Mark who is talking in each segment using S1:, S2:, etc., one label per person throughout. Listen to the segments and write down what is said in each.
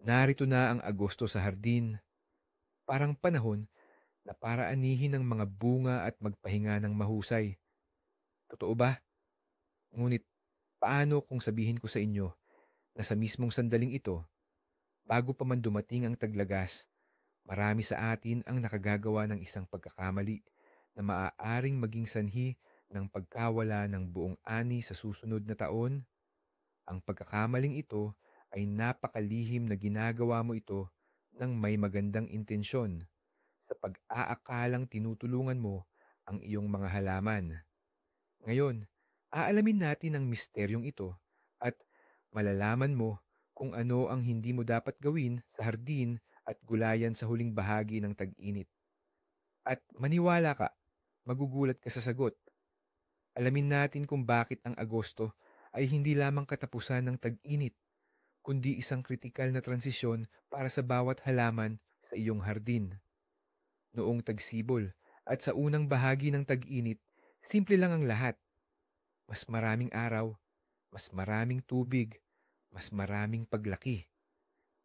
S1: Narito na ang Agosto sa hardin, parang panahon na para anihin ng mga bunga at magpahinga ng mahusay. Totoo ba? Ngunit paano kung sabihin ko sa inyo na sa mismong sandaling ito, bago pa man dumating ang taglagas, marami sa atin ang nakagagawa ng isang pagkakamali na maaaring maging sanhi ng pagkawala ng buong ani sa susunod na taon? Ang pagkakamaling ito ay napakalihim na ginagawa mo ito ng may magandang intensyon sa pag-aakalang tinutulungan mo ang iyong mga halaman. Ngayon, aalamin natin ang misteryong ito at malalaman mo kung ano ang hindi mo dapat gawin sa hardin at gulayan sa huling bahagi ng tag-init. At maniwala ka, magugulat ka sa sagot. Alamin natin kung bakit ang Agosto ay hindi lamang katapusan ng tag-init, kundi isang kritikal na transisyon para sa bawat halaman sa iyong hardin. Noong tagsibol at sa unang bahagi ng tag-init, simple lang ang lahat. Mas maraming araw, mas maraming tubig, mas maraming paglaki.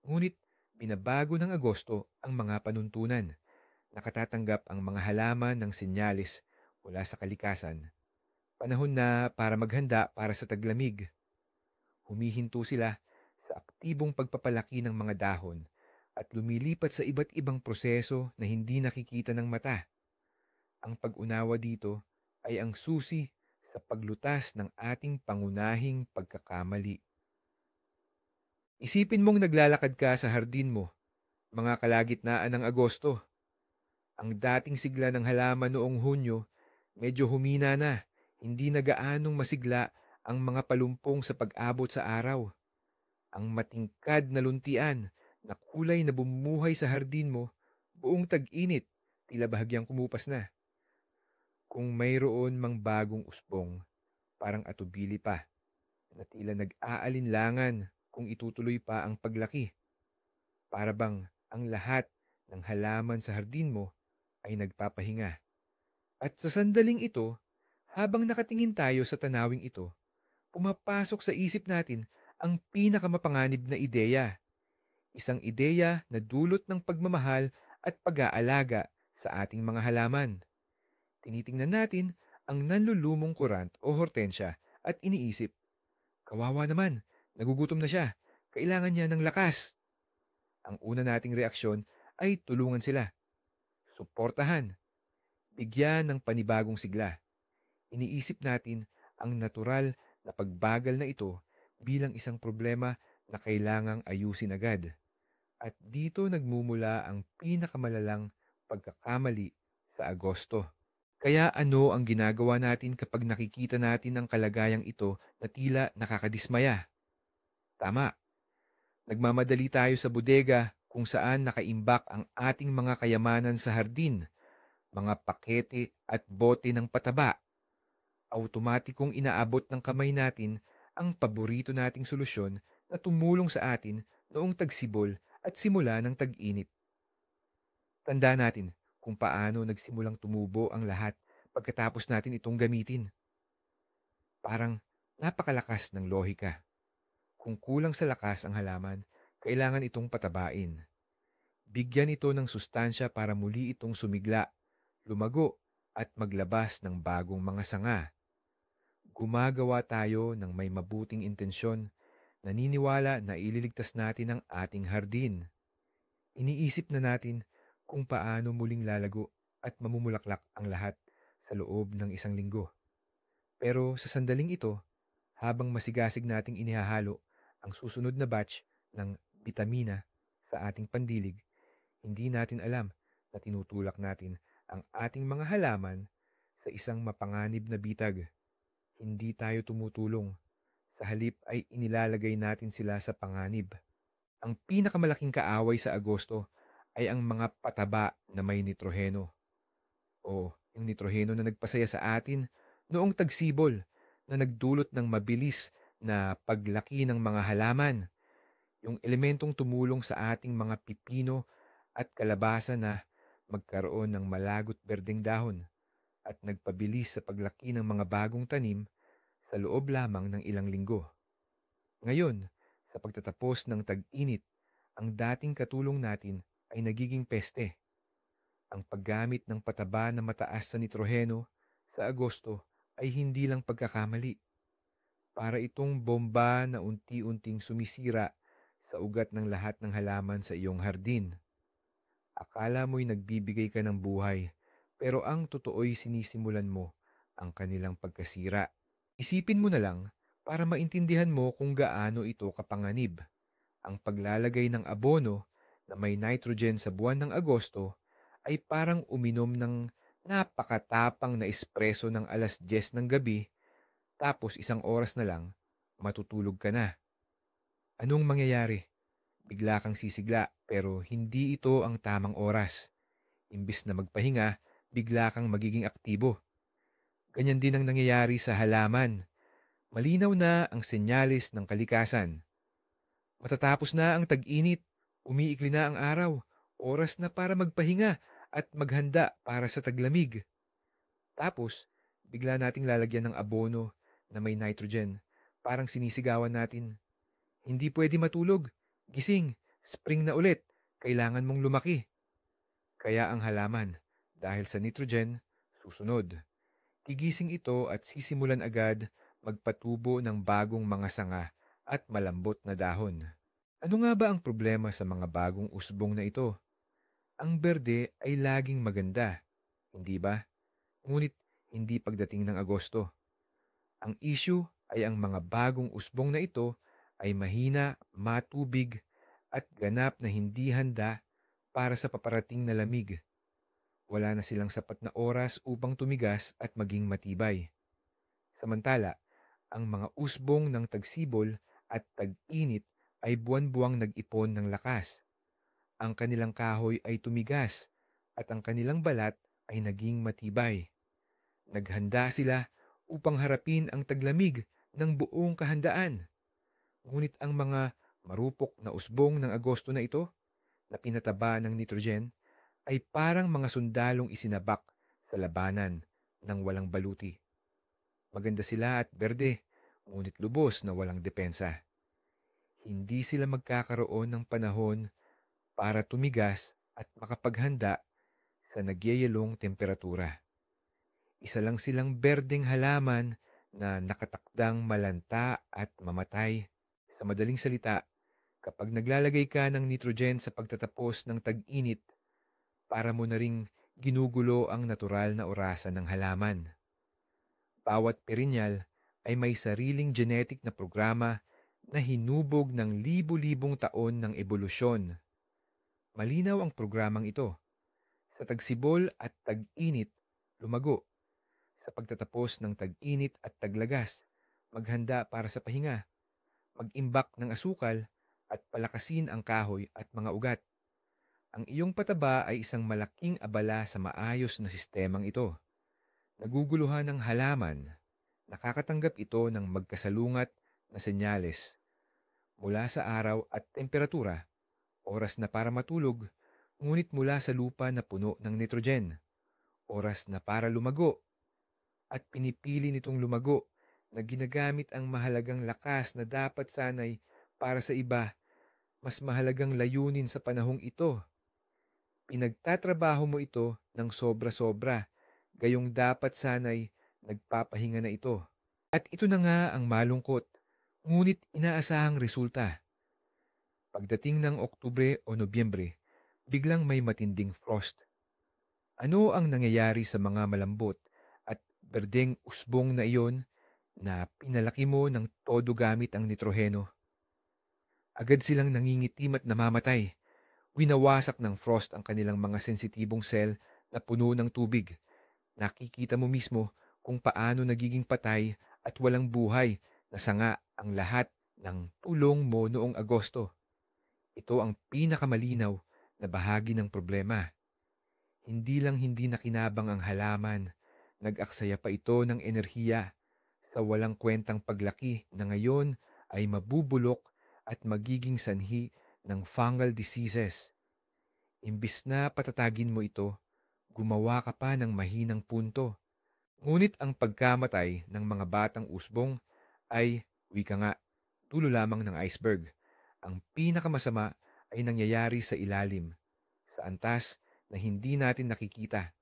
S1: Ngunit binabago ng Agosto ang mga panuntunan. Nakatatanggap ang mga halaman ng senyales mula sa kalikasan. Panahon na para maghanda para sa taglamig. Humihinto sila sa aktibong pagpapalaki ng mga dahon at lumilipat sa iba't ibang proseso na hindi nakikita ng mata. Ang pag-unawa dito ay ang susi sa paglutas ng ating pangunahing pagkakamali. Isipin mong naglalakad ka sa hardin mo, mga kalagitnaan ng Agosto. Ang dating sigla ng halaman noong Hunyo, medyo humina na, hindi na gaanong masigla ang mga palumpong sa pag-abot sa araw. Ang matingkad na luntian na kulay na bumuhay sa hardin mo, buong tag-init, tila bahagyang kumupas na. Kung mayroon mang bagong usbong, parang atubili pa, na tila nag-aalinlangan kung itutuloy pa ang paglaki. Para bang ang lahat ng halaman sa hardin mo ay nagpapahinga. At sa sandaling ito, habang nakatingin tayo sa tanawing ito, pumapasok sa isip natin ang pinakamapanganib na ideya. Isang ideya na dulot ng pagmamahal at pag-aalaga sa ating mga halaman. Tinitingnan natin ang nanlulumong kurant o hortensya at iniisip, kawawa naman, nagugutom na siya, kailangan niya ng lakas. Ang una nating reaksyon ay tulungan sila, suportahan, bigyan ng panibagong sigla. Iniisip natin ang natural na pagbagal na ito bilang isang problema na kailangang ayusin agad. At dito nagmumula ang pinakamalalang pagkakamali sa Agosto. Kaya ano ang ginagawa natin kapag nakikita natin ang kalagayang ito na tila nakakadismaya? Tama, nagmamadali tayo sa bodega kung saan nakaimbak ang ating mga kayamanan sa hardin, mga pakete at bote ng pataba. Automatikong inaabot ng kamay natin ang paborito nating solusyon na tumulong sa atin noong tagsibol at simula ng tag-init. Tanda natin kung paano nagsimulang tumubo ang lahat pagkatapos natin itong gamitin. Parang napakalakas ng lohika. Kung kulang sa lakas ang halaman, kailangan itong patabain. Bigyan ito ng sustansya para muli itong sumigla, lumago at maglabas ng bagong mga sanga. Gumagawa tayo ng may mabuting intensyon, naniniwala na ililigtas natin ang ating hardin. Iniisip na natin kung paano muling lalago at mamumulaklak ang lahat sa loob ng isang linggo. Pero sa sandaling ito, habang masigasig nating inihahalo ang susunod na batch ng bitamina sa ating pandilig, hindi natin alam na tinutulak natin ang ating mga halaman sa isang mapanganib na bitag. Hindi tayo tumutulong. Sa halip ay inilalagay natin sila sa panganib. Ang pinakamalaking kaaway sa Agosto ay ang mga pataba na may nitroheno. O yung nitroheno na nagpasaya sa atin noong tagsibol na nagdulot ng mabilis na paglaki ng mga halaman. Yung elementong tumulong sa ating mga pipino at kalabasa na magkaroon ng malagot berdeng dahon at nagpabilis sa paglaki ng mga bagong tanim sa loob lamang ng ilang linggo. Ngayon, sa pagtatapos ng tag-init, ang dating katulong natin ay nagiging peste. Ang paggamit ng pataba na mataas sa nitroheno sa Agosto ay hindi lang pagkakamali. Para itong bomba na unti-unting sumisira sa ugat ng lahat ng halaman sa iyong hardin. Akala mo'y nagbibigay ka ng buhay, pero ang totoo'y sinisimulan mo ang kanilang pagkasira. Isipin mo na lang para maintindihan mo kung gaano ito kapanganib. Ang paglalagay ng abono na may nitrogen sa buwan ng Agosto ay parang uminom ng napakatapang na espresso ng alas 10 ng gabi, tapos 1 oras na lang, matutulog ka na. Anong mangyayari? Bigla kang sisigla pero hindi ito ang tamang oras. Imbis na magpahinga, bigla kang magiging aktibo. Ganyan din ang nangyayari sa halaman. Malinaw na ang senyalis ng kalikasan. Matatapos na ang tag-init, umiikli na ang araw, oras na para magpahinga at maghanda para sa taglamig. Tapos, bigla nating lalagyan ng abono na may nitrogen. Parang sinisigawan natin, hindi pwede matulog. Gising, spring na ulit. Kailangan mong lumaki. Kaya ang halaman, dahil sa nitrogen, susunod. Gigising ito at sisimulan agad magpatubo ng bagong mga sanga at malambot na dahon. Ano nga ba ang problema sa mga bagong usbong na ito? Ang berde ay laging maganda, hindi ba? Ngunit hindi pagdating ng Agosto. Ang issue ay ang mga bagong usbong na ito ay mahina, matubig, at ganap na hindi handa para sa paparating na lamig. Wala na silang sapat na oras upang tumigas at maging matibay. Samantala, ang mga usbong ng tagsibol at tag-init ay buwan-buwang nag-ipon ng lakas. Ang kanilang kahoy ay tumigas at ang kanilang balat ay naging matibay. Naghanda sila upang harapin ang taglamig ng buong kahandaan. Ngunit ang mga marupok na usbong ng Agosto na ito, na pinataba ng nitrogen, ay parang mga sundalong isinabak sa labanan ng walang baluti. Maganda sila at berde, ngunit lubos na walang depensa. Hindi sila magkakaroon ng panahon para tumigas at makapaghanda sa nagyayalong temperatura. Isa lang silang berdeng halaman na nakatakdang malanta at mamatay. Sa madaling salita, kapag naglalagay ka ng nitrogen sa pagtatapos ng tag-init, para mo na ring ginugulo ang natural na orasan ng halaman. Bawat perinyal ay may sariling genetic na programa na hinubog ng libu-libong taon ng ebolusyon. Malinaw ang programang ito. Sa tagsibol at tag-init, lumago. Sa pagtatapos ng tag-init at taglagas, maghanda para sa pahinga. Mag-imbak ng asukal at palakasin ang kahoy at mga ugat. Ang iyong pataba ay isang malaking abala sa maayos na sistemang ito. Naguguluhan ng halaman. Nakakatanggap ito ng magkasalungat na senyales mula sa araw at temperatura, oras na para matulog, ngunit mula sa lupa na puno ng nitrogen, oras na para lumago, at pinipili nitong lumago na ginagamit ang mahalagang lakas na dapat sanay para sa iba, mas mahalagang layunin sa panahong ito. Pinagtatrabaho mo ito ng sobra-sobra, gayong dapat sanay nagpapahinga na ito. At ito na nga ang malungkot, ngunit inaasahang resulta. Pagdating ng Oktubre o Nobyembre, biglang may matinding frost. Ano ang nangyayari sa mga malambot at berdeng usbong na iyon na pinalaki mo ng todo gamit ang nitroheno? Agad silang nangingitim at namamatay. Winawasak ng frost ang kanilang mga sensitibong sel na puno ng tubig. Nakikita mo mismo kung paano nagiging patay at walang buhay na sanga ang lahat ng tulong mo noong Agosto. Ito ang pinakamalinaw na bahagi ng problema. Hindi lang hindi nakinabang ang halaman, nag-aksaya pa ito ng enerhiya sa walang kwentang paglaki na ngayon ay mabubulok at magiging sanhi ng fungal diseases. Imbis na patatagin mo ito, gumawa ka pa ng mahinang punto. Ngunit ang pagkamatay ng mga batang usbong ay, wika nga, dulo lamang ng iceberg. Ang pinakamasama ay nangyayari sa ilalim, sa antas na hindi natin nakikita.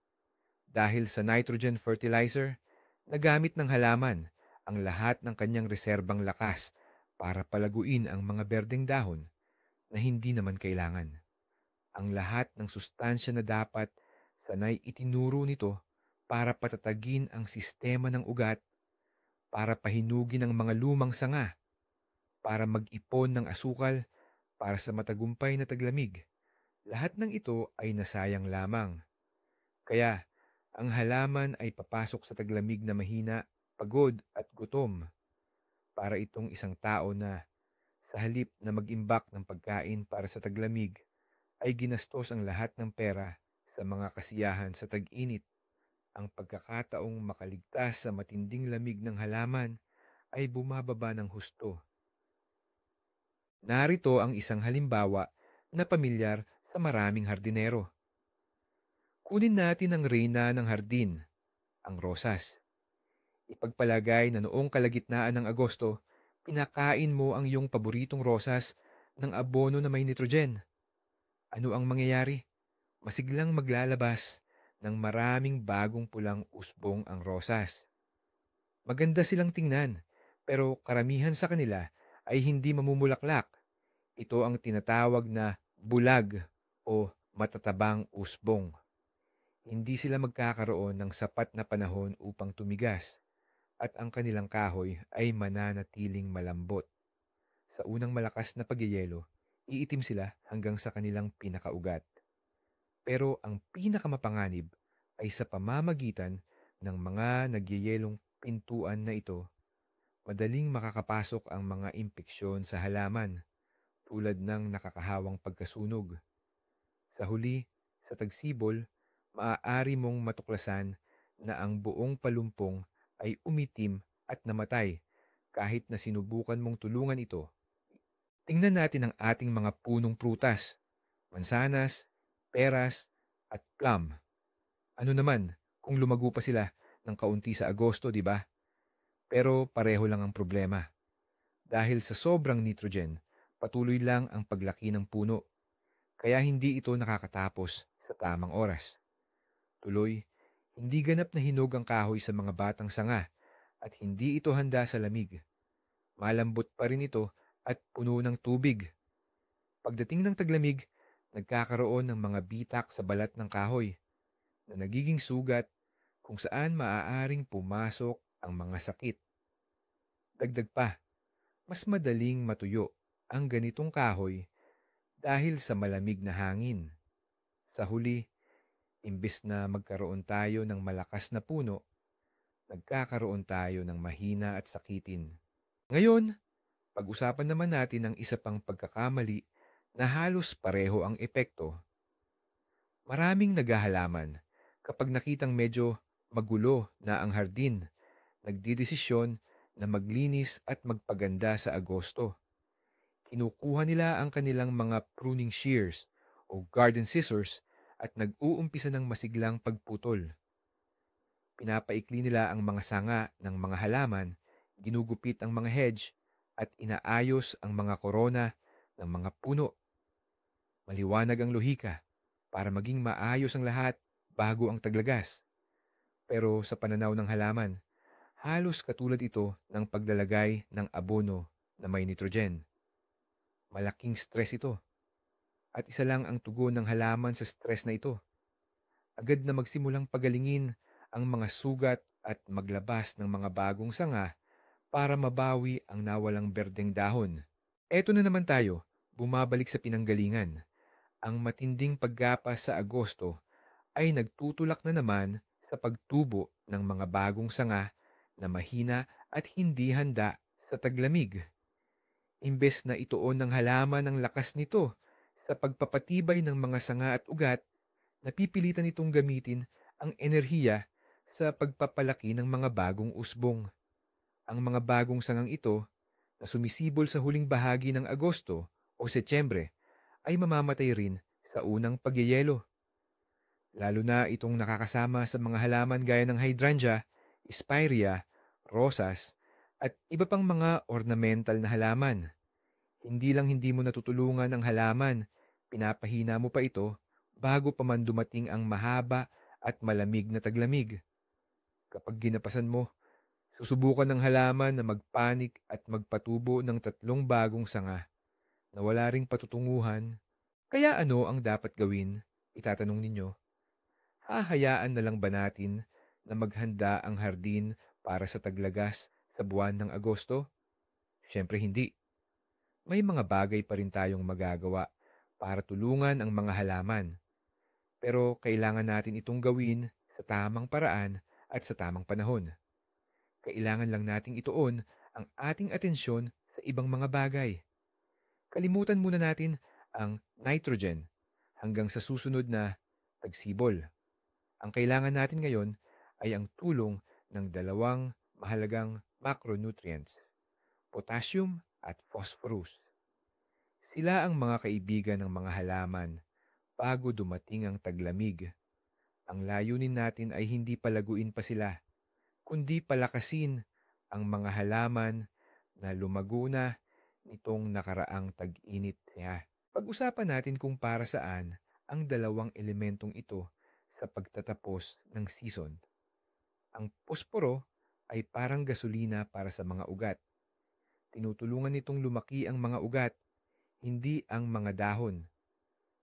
S1: Dahil sa nitrogen fertilizer na gamit ng halaman ang lahat ng kanyang reserbang lakas para palaguin ang mga berdeng dahon na hindi naman kailangan. Ang lahat ng sustansya na dapat sanay itinuro nito para patatagin ang sistema ng ugat, para pahinugin ang mga lumang sanga, para mag-ipon ng asukal para sa matagumpay na taglamig. Lahat ng ito ay nasayang lamang. Kaya, ang halaman ay papasok sa taglamig na mahina, pagod at gutom para itong isang tao na sa halip na mag-imbak ng pagkain para sa taglamig ay ginastos ang lahat ng pera sa mga kasiyahan sa tag-init. Ang pagkakataong makaligtas sa matinding lamig ng halaman ay bumababa ng husto. Narito ang isang halimbawa na pamilyar sa maraming hardinero. Kunin natin ang reyna ng hardin, ang rosas. Ipagpalagay na noong kalagitnaan ng Agosto, pinakain mo ang iyong paboritong rosas ng abono na may nitrogen. Ano ang mangyayari? Masiglang maglalabas ng maraming bagong pulang usbong ang rosas. Maganda silang tingnan, pero karamihan sa kanila ay hindi mamumulaklak. Ito ang tinatawag na bulag o matatabang usbong. Hindi sila magkakaroon ng sapat na panahon upang tumigas at ang kanilang kahoy ay mananatiling malambot. Sa unang malakas na pagyayelo, iitim sila hanggang sa kanilang pinakaugat. Pero ang pinakamapanganib ay sa pamamagitan ng mga nagyayelong pintuan na ito, madaling makakapasok ang mga impeksyon sa halaman tulad ng nakakahawang pagkasunog. Sa huli, sa tagsibol, maaari mong matuklasan na ang buong palumpong ay umitim at namatay kahit na sinubukan mong tulungan ito. Tingnan natin ang ating mga punong prutas, mansanas, peras, at plum. Ano naman kung lumago pa sila ng kaunti sa Agosto, di ba? Pero pareho lang ang problema. Dahil sa sobrang nitrogen, patuloy lang ang paglaki ng puno. Kaya hindi ito nakakatapos sa tamang oras. Tuloy, hindi ganap na hinog ang kahoy sa mga batang sanga at hindi ito handa sa lamig. Malambot pa rin ito at puno ng tubig. Pagdating ng taglamig, nagkakaroon ng mga bitak sa balat ng kahoy na nagiging sugat kung saan maaaring pumasok ang mga sakit. Dagdag pa, mas madaling matuyo ang ganitong kahoy dahil sa malamig na hangin. Sa huli, imbes na magkaroon tayo ng malakas na puno, nagkakaroon tayo ng mahina at sakitin. Ngayon, pag-usapan naman natin ang isa pang pagkakamali na halos pareho ang epekto. Maraming naghahalaman kapag nakitang medyo magulo na ang hardin, nagdidesisyon na maglinis at magpaganda sa Agosto. Kinukuha nila ang kanilang mga pruning shears o garden scissors at nag-uumpisa ng masiglang pagputol. Pinapaikli nila ang mga sanga ng mga halaman, ginugupit ang mga hedge, at inaayos ang mga korona ng mga puno. Maliwanag ang lohika para maging maayos ang lahat bago ang taglagas. Pero sa pananaw ng halaman, halos katulad ito ng paglalagay ng abono na may nitrogen. Malaking stress ito. At isa lang ang tugon ng halaman sa stress na ito. Agad na magsimulang pagalingin ang mga sugat at maglabas ng mga bagong sanga para mabawi ang nawalang berdeng dahon. Eto na naman tayo, bumabalik sa pinanggalingan. Ang matinding paggapas sa Agosto ay nagtutulak na naman sa pagtubo ng mga bagong sanga na mahina at hindi handa sa taglamig. Imbes na ituon ng halaman ang lakas nito sa pagpapatibay ng mga sanga at ugat, napipilitan itong gamitin ang enerhiya sa pagpapalaki ng mga bagong usbong. Ang mga bagong sangang ito na sumisibol sa huling bahagi ng Agosto o Setyembre ay mamamatay rin sa unang pagyayelo. Lalo na itong nakakasama sa mga halaman gaya ng hydrangea, spirea, rosas, at iba pang mga ornamental na halaman. Hindi lang hindi mo natutulungan ang halaman pinapahina mo pa ito bago pa man dumating ang mahaba at malamig na taglamig. Kapag ginapasan mo, susubukan ng halaman na magpanik at magpatubo ng 3 bagong sanga na wala ring patutunguhan. Kaya ano ang dapat gawin? Itatanong ninyo. Hahayaan na lang ba natin na maghanda ang hardin para sa taglagas sa buwan ng Agosto? Siyempre hindi. May mga bagay pa rin tayong magagawa para tulungan ang mga halaman. Pero kailangan natin itong gawin sa tamang paraan at sa tamang panahon. Kailangan lang nating ituon ang ating atensyon sa ibang mga bagay. Kalimutan muna natin ang nitrogen hanggang sa susunod na tagsibol. Ang kailangan natin ngayon ay ang tulong ng 2 mahalagang macronutrients, potassium at phosphorus. Sila ang mga kaibigan ng mga halaman bago dumating ang taglamig. Ang layunin natin ay hindi palaguin pa sila, kundi palakasin ang mga halaman na lumago na nitong nakaraang tag-init niya. Pag-usapan natin kung para saan ang 2 elementong ito sa pagtatapos ng season. Ang posporo ay parang gasolina para sa mga ugat. Tinutulungan nitong lumaki ang mga ugat, hindi ang mga dahon.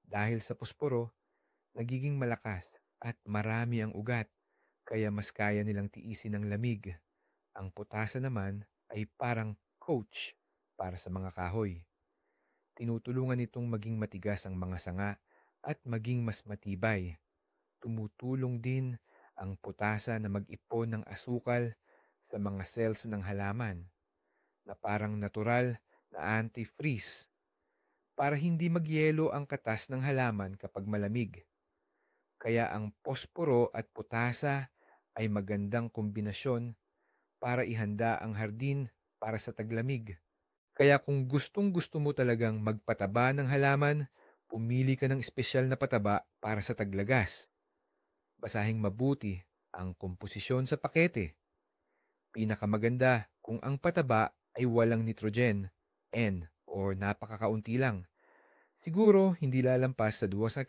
S1: Dahil sa posporo, nagiging malakas at marami ang ugat, kaya mas kaya nilang tiisin ang lamig. Ang putasa naman ay parang coach para sa mga kahoy. Tinutulungan nitong maging matigas ang mga sanga at maging mas matibay. Tumutulong din ang putasa na mag-ipon ng asukal sa mga cells ng halaman na parang natural na antifreeze para hindi magyelo ang katas ng halaman kapag malamig. Kaya ang posporo at putasa ay magandang kombinasyon para ihanda ang hardin para sa taglamig. Kaya kung gustong-gusto mo talagang magpataba ng halaman, pumili ka ng espesyal na pataba para sa taglagas. Basahing mabuti ang komposisyon sa pakete. Pinakamaganda kung ang pataba ay walang nitrogen, N, o napakakaunti lang. Siguro hindi lalampas sa 2%.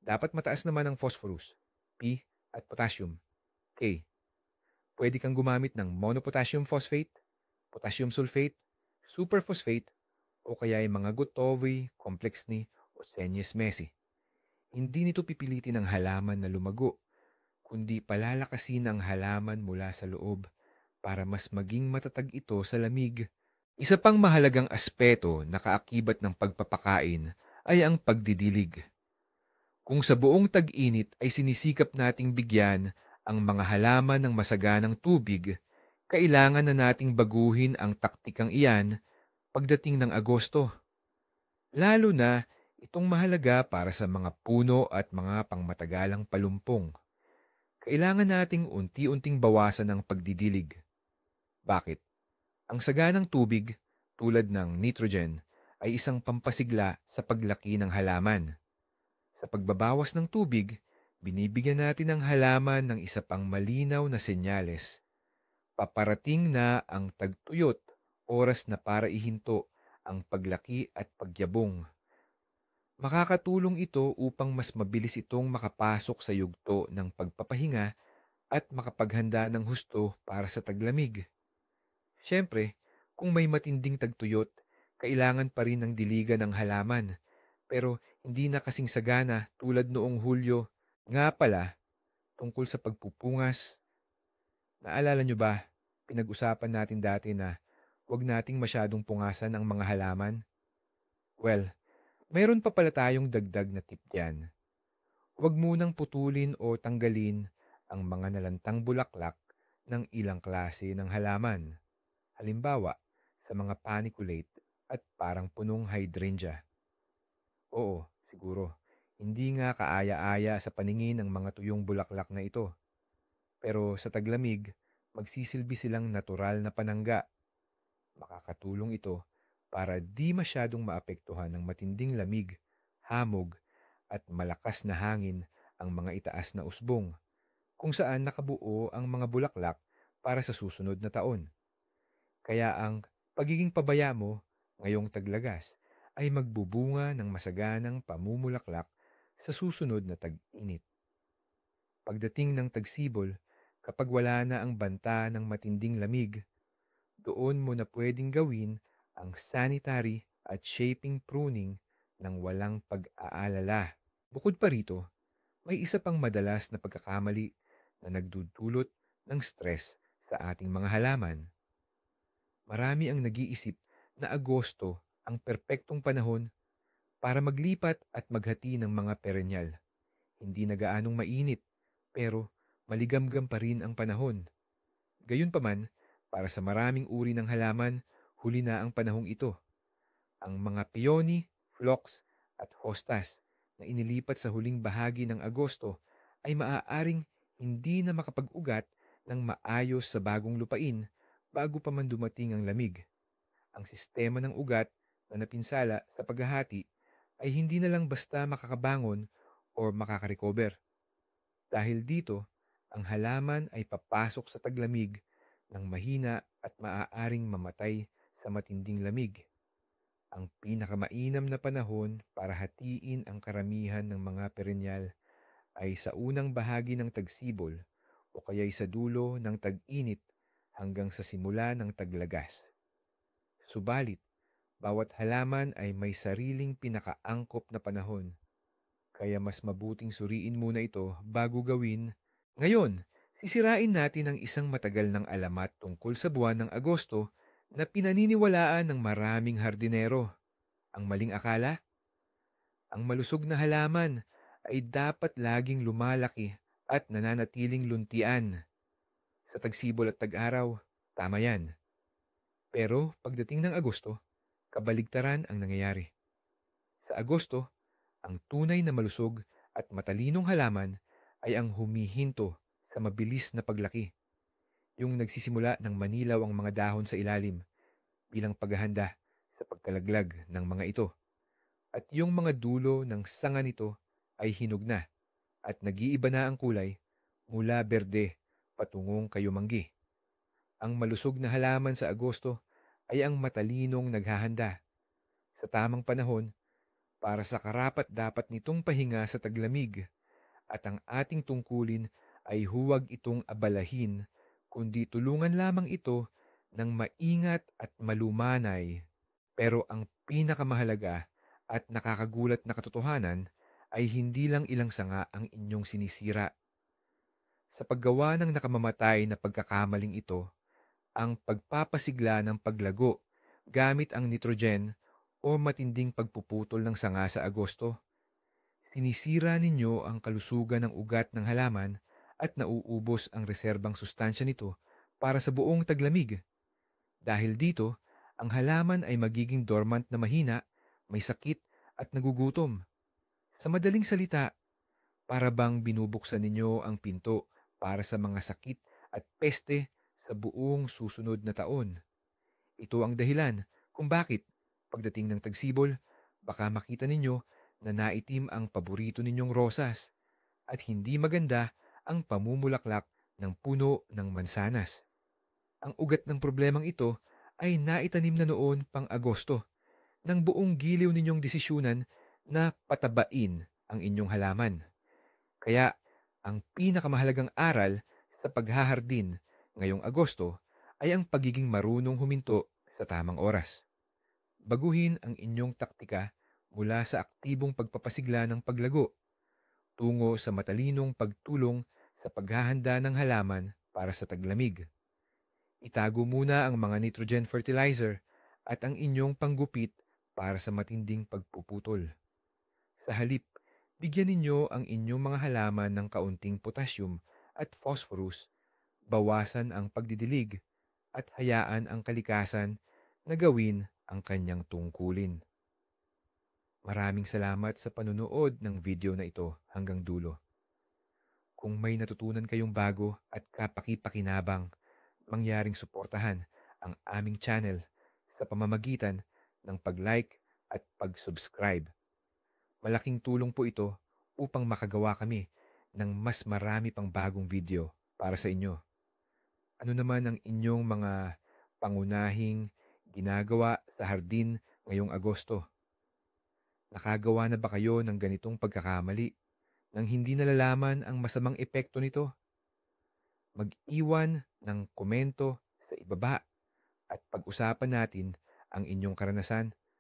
S1: Dapat mataas naman ang phosphorus, P, at potassium, K. Pwede kang gumamit ng monopotassium phosphate, potassium sulfate, superphosphate, o kaya ay mga Gutowi, complex ni, o Senyes Messi. Hindi nito pipilitin ang halaman na lumago, kundi palalakasin ang halaman mula sa loob para mas maging matatag ito sa lamig. Isa pang mahalagang aspeto na kaakibat ng pagpapakain ay ang pagdidilig. Kung sa buong tag-init ay sinisikap nating bigyan ang mga halaman ng masaganang tubig, kailangan na nating baguhin ang taktikang iyan pagdating ng Agosto. Lalo na itong mahalaga para sa mga puno at mga pangmatagalang palumpong. Kailangan nating unti-unting bawasan ang pagdidilig. Bakit? Ang saganang tubig, tulad ng nitrogen, ay isang pampasigla sa paglaki ng halaman. Sa pagbabawas ng tubig, binibigyan natin ang halaman ng isa pang malinaw na senyales. Paparating na ang tagtuyot, oras na para ihinto ang paglaki at pagyabong. Makakatulong ito upang mas mabilis itong makapasok sa yugto ng pagpapahinga at makapaghanda ng husto para sa taglamig. Siyempre, kung may matinding tagtuyot, kailangan pa rin ng diligan ng halaman, pero hindi na kasing sagana tulad noong Hulyo. Nga pala, tungkol sa pagpupungas, naalala nyo ba, pinag-usapan natin dati na huwag nating masyadong pungasan ang mga halaman? Well, mayroon pa pala tayong dagdag na tip diyan. Huwag munang putulin o tanggalin ang mga nalantang bulaklak ng ilang klase ng halaman. Halimbawa, sa mga paniculate at parang punong hydrangea. Oo, siguro, hindi nga kaaya-aya sa paningin ng mga tuyong bulaklak na ito. Pero sa taglamig, magsisilbi silang natural na panangga. Makakatulong ito para di masyadong maapektuhan ng matinding lamig, hamog, at malakas na hangin ang mga itaas na usbong, kung saan nakabuo ang mga bulaklak para sa susunod na taon. Kaya ang pagiging pabaya mo ngayong taglagas ay magbubunga ng masaganang pamumulaklak sa susunod na tag-init. Pagdating ng tagsibol, kapag wala na ang banta ng matinding lamig, doon mo na pwedeng gawin ang sanitary at shaping pruning ng walang pag-aalala. Bukod pa rito, may isa pang madalas na pagkakamali na nagdudulot ng stress sa ating mga halaman. Marami ang nag-iisip na Agosto ang perpektong panahon para maglipat at maghati ng mga perennial. Hindi na gaanong mainit, pero maligamgam pa rin ang panahon. Gayunpaman, para sa maraming uri ng halaman, huli na ang panahong ito. Ang mga peony, phlox at hostas na inilipat sa huling bahagi ng Agosto ay maaaring hindi na makapag-ugat ng maayos sa bagong lupain bago pa man dumating ang lamig. Ang sistema ng ugat na napinsala sa paghahati ay hindi na lang basta makakabangon o makakarecover. Dahil dito, ang halaman ay papasok sa taglamig ng mahina at maaaring mamatay sa matinding lamig. Ang pinakamainam na panahon para hatiin ang karamihan ng mga perennial ay sa unang bahagi ng tagsibol o kaya'y sa dulo ng tag-init hanggang sa simula ng taglagas. Subalit, bawat halaman ay may sariling pinakaangkop na panahon, kaya mas mabuting suriin muna ito bago gawin. Ngayon, sisirain natin ang isang matagal ng alamat tungkol sa buwan ng Agosto na pinaniniwalaan ng maraming hardinero. Ang maling akala? Ang malusog na halaman ay dapat laging lumalaki at nananatiling luntian. Sa tagsibol at tag-araw, tama yan. Pero pagdating ng Agosto, kabaligtaran ang nangyayari. Sa Agosto, ang tunay na malusog at matalinong halaman ay ang humihinto sa mabilis na paglaki. Yung nagsisimula ng manilaw ang mga dahon sa ilalim bilang paghahanda sa pagkalaglag ng mga ito. At yung mga dulo ng sanga nito ay hinog na at nag-iiba na ang kulay mula berde patungong kayumanggi. Ang malusog na halaman sa Agosto ay ang matalinong naghahanda sa tamang panahon para sa karapat-dapat nitong pahinga sa taglamig, at ang ating tungkulin ay huwag itong abalahin, kundi tulungan lamang ito ng maingat at malumanay. Pero ang pinakamahalaga at nakakagulat na katotohanan ay hindi lang ilang sanga ang inyong sinisira. Sa paggawa ng nakamamatay na pagkakamaling ito, ang pagpapasigla ng paglago gamit ang nitrogen o matinding pagpuputol ng sanga sa Agosto, sinisira ninyo ang kalusugan ng ugat ng halaman at nauubos ang reserbang sustansya nito para sa buong taglamig. Dahil dito, ang halaman ay magiging dormant na mahina, may sakit at nagugutom. Sa madaling salita, para bang binubuksan ninyo ang pinto para sa mga sakit at peste sa buong susunod na taon. Ito ang dahilan kung bakit, pagdating ng tagsibol, baka makita ninyo na naitim ang paborito ninyong rosas at hindi maganda ang pamumulaklak ng puno ng mansanas. Ang ugat ng problemang ito ay naitanim na noon pang Agosto ng buong giliw ninyong desisyunan na patabain ang inyong halaman. Kaya ang pinakamahalagang aral sa paghahardin ngayong Agosto ay ang pagiging marunong huminto sa tamang oras. Baguhin ang inyong taktika mula sa aktibong pagpapasigla ng paglago tungo sa matalinong pagtulong sa paghahanda ng halaman para sa taglamig. Itago muna ang mga nitrogen fertilizer at ang inyong panggupit para sa matinding pagpuputol. Sa halip, bigyan ninyo ang inyong mga halaman ng kaunting potassium at phosphorus, bawasan ang pagdidilig, at hayaan ang kalikasan na gawin ang kanyang tungkulin. Maraming salamat sa panunood ng video na ito hanggang dulo. Kung may natutunan kayong bago at kapaki-pakinabang, mangyaring suportahan ang aming channel sa pamamagitan ng pag-like at pag-subscribe. Malaking tulong po ito upang makagawa kami ng mas marami pang bagong video para sa inyo. Ano naman ang inyong mga pangunahing ginagawa sa hardin ngayong Agosto? Nakagawa na ba kayo ng ganitong pagkakamali nang hindi nalalaman ang masamang epekto nito? Mag-iwan ng komento sa ibaba at pag-usapan natin ang inyong karanasan.